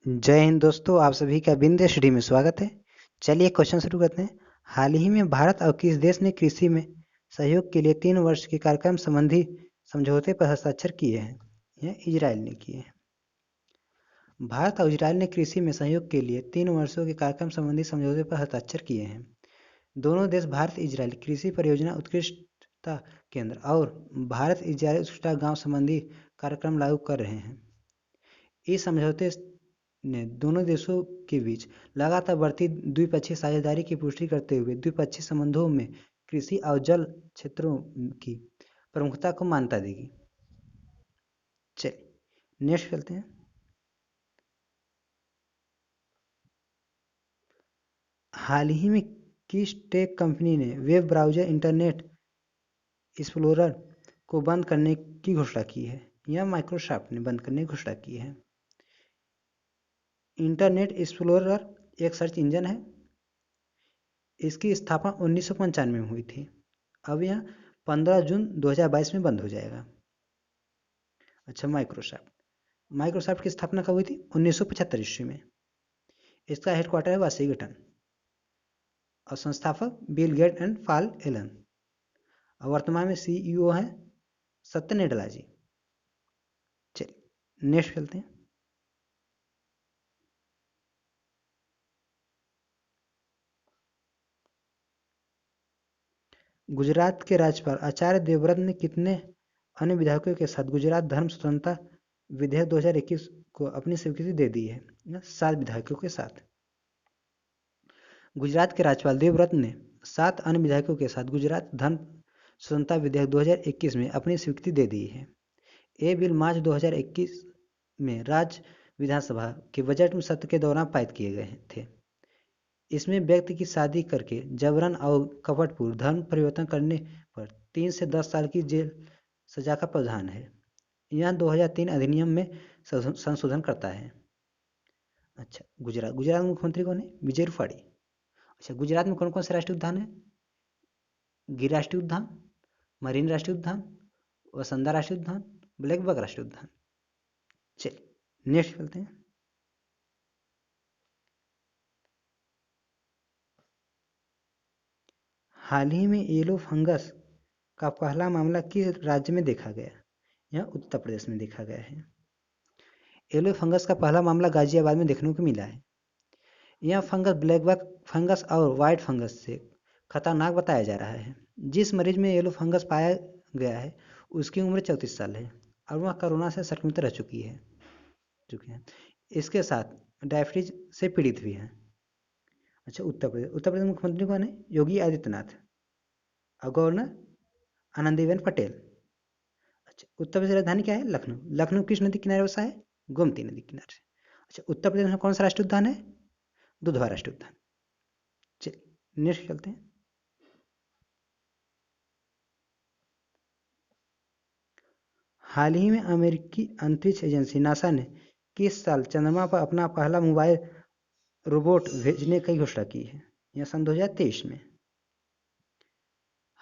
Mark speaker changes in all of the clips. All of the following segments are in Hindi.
Speaker 1: जय हिंद दोस्तों, आप सभी का बिंदे स्टडी में स्वागत है। चलिए क्वेश्चन शुरू करते हैं। हाल ही में भारत और किस देश ने कृषि में सहयोग के लिए 3 वर्ष के कार्यक्रम संबंधी समझौते पर हस्ताक्षर किए हैं? यह इजराइल ने किए हैं। भारत और इजराइल ने कृषि में सहयोग के लिए 3 वर्षों के कार्यक्रम संबंधी समझौते पर हस्ताक्षर किए हैं। दोनों देश भारत इजराइल कृषि परियोजना उत्कृष्टता केंद्र और भारत इजराइल उत्कृष्टता गांव संबंधी कार्यक्रम लागू कर रहे हैं। इस समझौते ने दोनों देशों के बीच लगातार बढ़ती द्विपक्षीय साझेदारी की पुष्टि करते हुए द्विपक्षीय संबंधों में कृषि और जल क्षेत्रों की प्रमुखता को मान्यता देगी। चलिए नेक्स्ट चलते हैं। हाल ही में किस टेक कंपनी ने वेब ब्राउज़र इंटरनेट एक्सप्लोरर को बंद करने की घोषणा की है? यह माइक्रोसॉफ्ट ने बंद करने की घोषणा की है। इंटरनेट एक्सप्लोरर एक सर्च इंजन है। इसकी स्थापना 1995 में हुई थी। अब यह 15 जून 2022 में बंद हो जाएगा। अच्छा, माइक्रोसॉफ्ट की स्थापना कब हुई थी? 1975 ईस्वी में। इसका हेडक्वार्टर है वाशिंगटन और संस्थापक Bill Gates and Paul Allen और वर्तमान में सीईओ हैं सत्य नडेला जी। चलिए नेक्स्ट चलते हैं। गुजरात के राज्यपाल आचार्य देवव्रत ने कितने अन्य विधायकों के साथ गुजरात धर्म स्वतंत्रता विधेयक 2021 को अपनी स्वीकृति दे दी है? 7 विधायकों के साथ। गुजरात के राज्यपाल देवव्रत ने 7 अन्य विधायकों के साथ गुजरात धर्म स्वतंत्रता विधेयक 2021 में अपनी स्वीकृति दे दी है। ये बिल मार्च 2021 में राज्य विधानसभा के बजट सत्र के दौरान पारित किए गए थे। इसमें व्यक्ति की शादी करके जबरन और कपटपूर्ण धर्म परिवर्तन करने पर 3 से 10 साल की जेल सजा का प्रावधान है। यह 2003 अधिनियम में संशोधन करता है। अच्छा, गुजरात में मुख्यमंत्री कौन है? विजय रूपाणी। अच्छा, गुजरात में कौन कौन से राष्ट्रीय उद्यान है? गिर राष्ट्रीय उद्यान, मरीन राष्ट्रीय उद्यान, वसंदा राष्ट्रीय उद्यान, ब्लैक बक राष्ट्रीय उद्यान। चलिए नेक्स्ट चलते हैं। हाल ही में येलो फंगस का पहला मामला किस राज्य में देखा गया? यह उत्तर प्रदेश में देखा गया है। येलो फंगस का पहला मामला गाजियाबाद में देखने को मिला है। यह फंगस ब्लैक बक फंगस और वाइट फंगस से खतरनाक बताया जा रहा है। जिस मरीज में येलो फंगस पाया गया है उसकी उम्र 34 साल है और वह कोरोना से संक्रमित रह चुके हैं। इसके साथ डायबिटीज से पीड़ित भी हैं। अच्छा, उत्तर प्रदेश मुख्यमंत्री कौन है? योगी आदित्यनाथ और गवर्नर आनंदीबेन पटेल। अच्छा, उत्तर प्रदेश की राजधानी क्या है? लखनऊ किस नदी किनारे बसा है? गोमती नदी किनारे। अच्छा, उत्तर प्रदेश में कौन सा राष्ट्रीय उद्यान है? दुधवा राष्ट्रीय उद्यान। चलिए नेक्स्ट चलते हैं। हाल ही में अमेरिकी अंतरिक्ष एजेंसी नासा ने किस साल चंद्रमा पर अपना पहला मोबाइल रोबोट भेजने की घोषणा की है? यह सन 2023 में।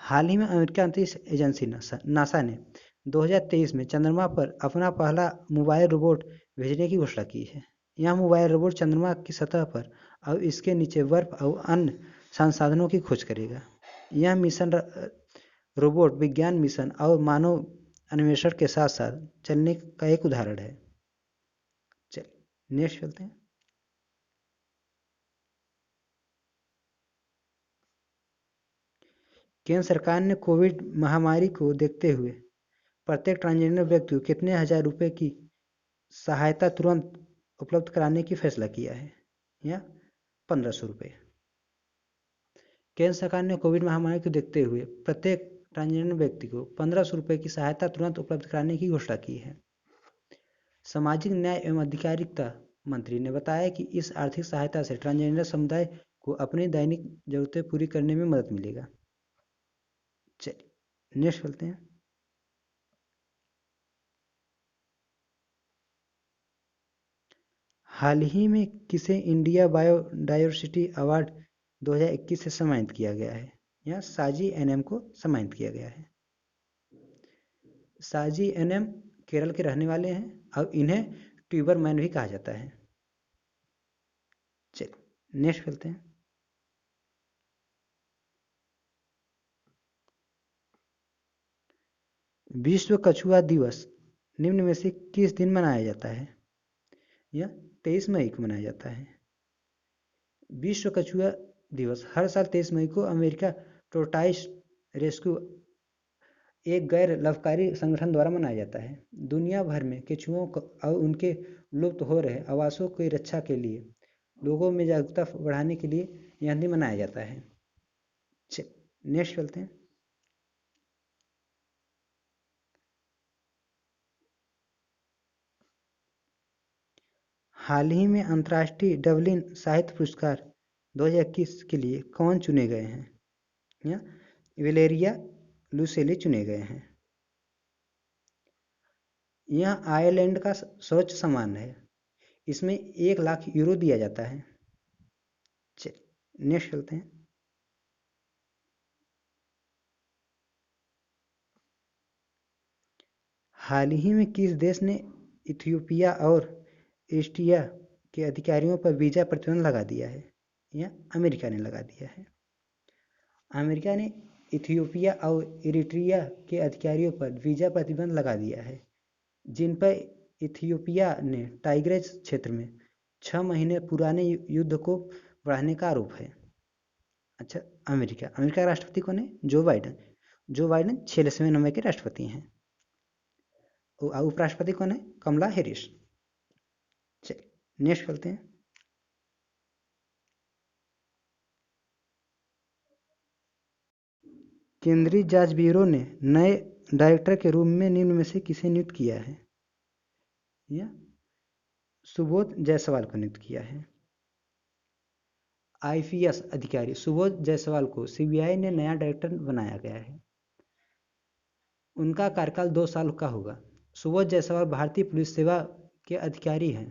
Speaker 1: हाल ही में अमेरिकी अंतरिक्ष एजेंसी नासा ने 2023 में चंद्रमा पर अपना पहला मोबाइल रोबोट भेजने की घोषणा की है। यह मोबाइल रोबोट चंद्रमा की सतह पर और इसके नीचे बर्फ और अन्य संसाधनों की खोज करेगा। यह मिशन रोबोट विज्ञान मिशन और मानव अन्वेषण के साथ साथ चलने का एक उदाहरण है। चलिए नेक्स्ट चलते हैं। केंद्र सरकार ने कोविड महामारी को देखते हुए प्रत्येक ट्रांसजेंडर व्यक्ति को कितने हजार रुपए की सहायता तुरंत उपलब्ध कराने की फैसला किया है? या 1500 रुपये। केंद्र सरकार ने कोविड महामारी को देखते हुए प्रत्येक ट्रांसजेंडर व्यक्ति को 1500 रुपये की सहायता तुरंत उपलब्ध कराने की घोषणा की है। सामाजिक न्याय एवं अधिकारिता मंत्री ने बताया कि इस आर्थिक सहायता से ट्रांसजेंडर समुदाय को अपनी दैनिक जरूरतें पूरी करने में मदद मिलेगा। चलिए नेक्स्ट चलते हैं। हाल ही में किसे इंडिया बायोडायवर्सिटी अवार्ड 2021 से सम्मानित किया गया है? या साजी एनएम को सम्मानित किया गया है। साजी एनएम केरल के रहने वाले हैं और इन्हें ट्यूबर मैन भी कहा जाता है। चलिए नेक्स्ट चलते हैं। विश्व कछुआ दिवस निम्न में से किस दिन मनाया जाता है? यह 23 मई को मनाया जाता है। विश्व कछुआ दिवस हर साल 23 मई को अमेरिका टोर्टाइस रेस्क्यू एक गैर लाभकारी संगठन द्वारा मनाया जाता है। दुनिया भर में केंचुओं और उनके लुप्त हो रहे आवासों की रक्षा के लिए लोगों में जागरूकता बढ़ाने के लिए यह दिन मनाया जाता है। नेक्स्ट चलते हैं। हाल ही में अंतर्राष्ट्रीय डबलिन साहित्य पुरस्कार 2021 के लिए कौन चुने गए हैं? या वेलेरिया लुसेली चुने गए हैं। यह आयरलैंड का सर्वोच्च सम्मान है। इसमें 1 लाख यूरो दिया जाता है। चलिए नेक्स्ट चलते हैं। हाल ही में किस देश ने इथियोपिया और एरिट्रिया के अधिकारियों पर वीजा प्रतिबंध लगा दिया है? या अमेरिका ने लगा दिया है। अमेरिका ने इथियोपिया और इरिट्रिया के अधिकारियों पर वीजा प्रतिबंध लगा दिया है, जिन पर इथियोपिया ने टाइग्रेस क्षेत्र में 6 महीने पुराने युद्ध को बढ़ाने का आरोप है। अच्छा, अमेरिका का राष्ट्रपति कौन है? जो बाइडन 46वें नंबर के राष्ट्रपति हैं। और उपराष्ट्रपति कौन है? कमला हैरिस। चलिए नेक्स्ट चलते हैं। केंद्रीय जांच ब्यूरो ने नए डायरेक्टर के रूप में निम्न में से किसे नियुक्त किया है? या सुबोध जायसवाल को नियुक्त किया है। आईपीएस अधिकारी सुबोध जायसवाल को सीबीआई ने नया डायरेक्टर बनाया गया है। उनका कार्यकाल 2 साल का होगा। सुबोध जायसवाल भारतीय पुलिस सेवा के अधिकारी हैं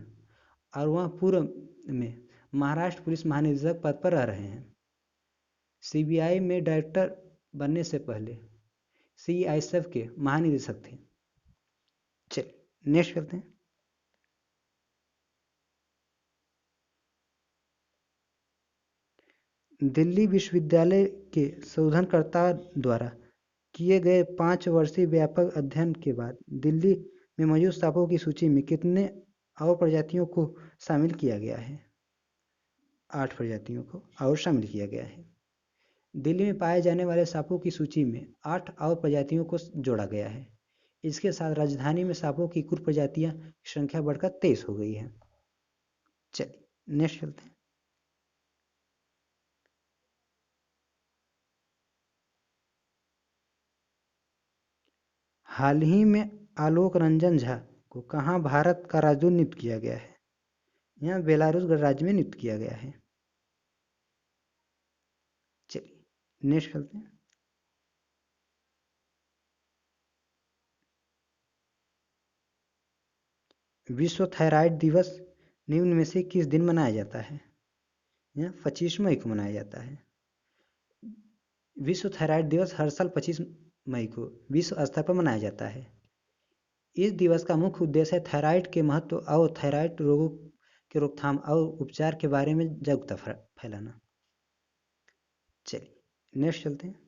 Speaker 1: और वह पूर्व में महाराष्ट्र पुलिस महानिदेशक पद पर रह रहे हैं। सीबीआई में डायरेक्टर बनने से पहले सीआईएसएफ के महानिदेशक थे। चलिए नेक्स्ट करते हैं। दिल्ली विश्वविद्यालय के शोधकर्ता द्वारा किए गए 5 वर्षीय व्यापक अध्ययन के बाद दिल्ली में मौजूद सांपों की सूची में कितने और प्रजातियों को शामिल किया गया है? 8 प्रजातियों को और शामिल किया गया है। दिल्ली में पाए जाने वाले सांपों की सूची में 8 और प्रजातियों को जोड़ा गया है। इसके साथ राजधानी में सांपों की कुल प्रजातियां की संख्या बढ़कर 23 हो गई है। चलिए नेक्स्ट चलते हैं। हाल ही में आलोक रंजन झा को कहाँ भारत का राजदूत नियुक्त किया गया है? यहाँ बेलारूस गणराज्य में नियुक्त किया गया है। चलिए नेक्स्ट चलते हैं। विश्व थायराइड दिवस निम्न में से किस दिन मनाया जाता है? यह 25 मई को मनाया जाता है। विश्व थायराइड दिवस हर साल 25 मई को विश्व स्तर पर मनाया जाता है। इस दिवस का मुख्य उद्देश्य है थायराइड के महत्व और थायराइड रोगों के रोकथाम और उपचार के बारे में जागरूकता फैलाना। चलिए नेक्स्ट चलते हैं।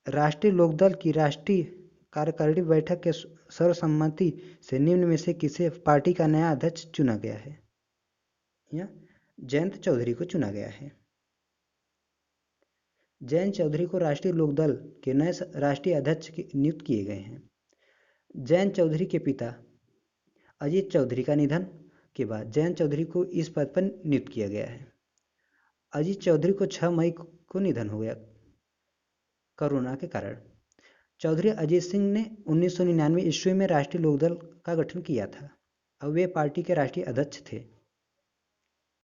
Speaker 1: राष्ट्रीय लोकदल की राष्ट्रीय कार्यकारिणी बैठक के सर्वसम्मति से निम्न में से किसे पार्टी का नया अध्यक्ष चुना गया है? या जयंत चौधरी को चुना गया है। जयंत चौधरी को राष्ट्रीय लोकदल के नए राष्ट्रीय अध्यक्ष नियुक्त किए गए हैं। जयंत चौधरी के पिता अजीत चौधरी का निधन के बाद जयंत चौधरी को इस पद पर नियुक्त किया गया है। अजीत चौधरी को 6 मई को निधन हो गया कोरोना के कारण। चौधरी अजीत सिंह ने 1999 ईस्वी में राष्ट्रीय लोकदल का गठन किया था और वे पार्टी के राष्ट्रीय अध्यक्ष थे।